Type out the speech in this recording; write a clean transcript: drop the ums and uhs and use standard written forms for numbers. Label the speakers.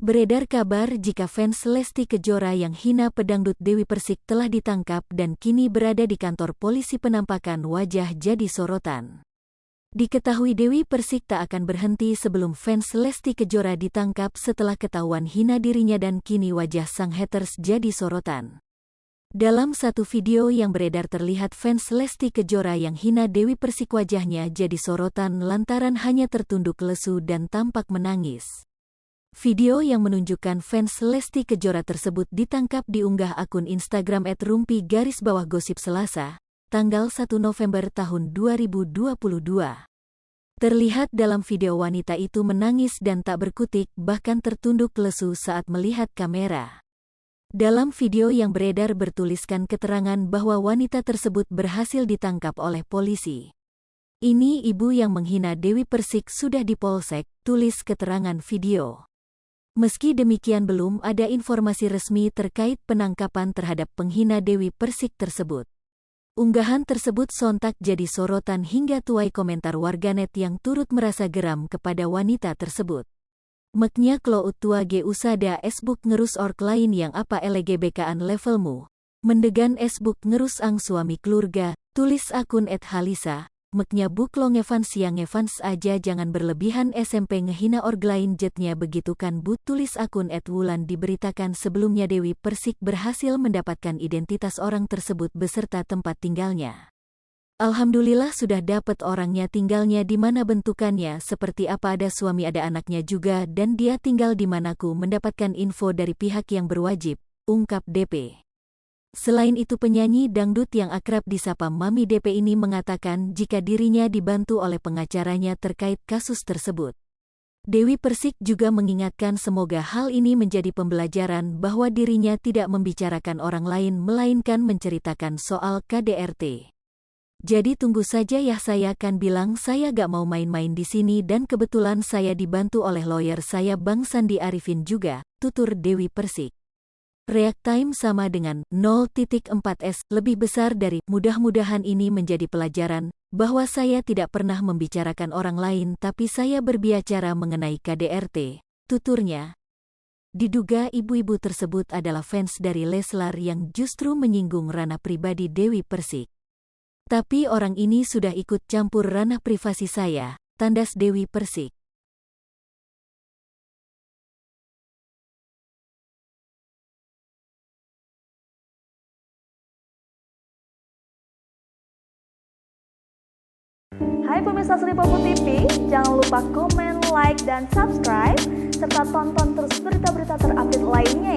Speaker 1: Beredar kabar jika fans Lesti Kejora yang hina pedangdut Dewi Persik telah ditangkap dan kini berada di kantor polisi. Penampakan wajah jadi sorotan. Diketahui Dewi Persik tak akan berhenti sebelum fans Lesti Kejora ditangkap setelah ketahuan hina dirinya dan kini wajah sang haters jadi sorotan. Dalam satu video yang beredar terlihat fans Lesti Kejora yang hina Dewi Persik, wajahnya jadi sorotan lantaran hanya tertunduk lesu dan tampak menangis. Video yang menunjukkan fans Lesti Kejora tersebut ditangkap diunggah akun Instagram @rumpi_gosip Selasa, tanggal 1 November tahun 2022. Terlihat dalam video wanita itu menangis dan tak berkutik, bahkan tertunduk lesu saat melihat kamera. Dalam video yang beredar bertuliskan keterangan bahwa wanita tersebut berhasil ditangkap oleh polisi. Ini ibu yang menghina Dewi Persik sudah di polsek, tulis keterangan video. Meski demikian belum ada informasi resmi terkait penangkapan terhadap penghina Dewi Persik tersebut. Unggahan tersebut sontak jadi sorotan hingga tuai komentar warganet yang turut merasa geram kepada wanita tersebut. Meknya klo utua ge usada esbuk ngerus ork lain yang apa LGBK-an levelmu. Mendegan esbuk ngerus ang suami keluarga, tulis akun @halisa. Meknya buk lo ngefans yang ngefans aja jangan berlebihan, SMP ngehina org lain jetnya begitu kan bu, tulis akun @wulan. Diberitakan sebelumnya Dewi Persik berhasil mendapatkan identitas orang tersebut beserta tempat tinggalnya. Alhamdulillah sudah dapat orangnya, tinggalnya di mana, bentukannya seperti apa, ada suami ada anaknya juga dan dia tinggal di manaku mendapatkan info dari pihak yang berwajib, ungkap DP. Selain itu penyanyi dangdut yang akrab disapa Mami DP ini mengatakan jika dirinya dibantu oleh pengacaranya terkait kasus tersebut. Dewi Persik juga mengingatkan semoga hal ini menjadi pembelajaran bahwa dirinya tidak membicarakan orang lain melainkan menceritakan soal KDRT. Jadi tunggu saja ya, saya kan bilang saya gak mau main-main di sini dan kebetulan saya dibantu oleh lawyer saya Bang Sandi Arifin juga, tutur Dewi Persik. React time sama dengan 0.4s lebih besar dari, mudah-mudahan ini menjadi pelajaran, bahwa saya tidak pernah membicarakan orang lain tapi saya berbicara mengenai KDRT, tuturnya. Diduga ibu-ibu tersebut adalah fans dari Leslar yang justru menyinggung ranah pribadi Dewi Persik. Tapi orang ini sudah ikut campur ranah privasi saya, tandas Dewi Persik.
Speaker 2: Hai pemirsa Sri Popo TV, jangan lupa komen, like, dan subscribe, serta tonton terus berita-berita terupdate lainnya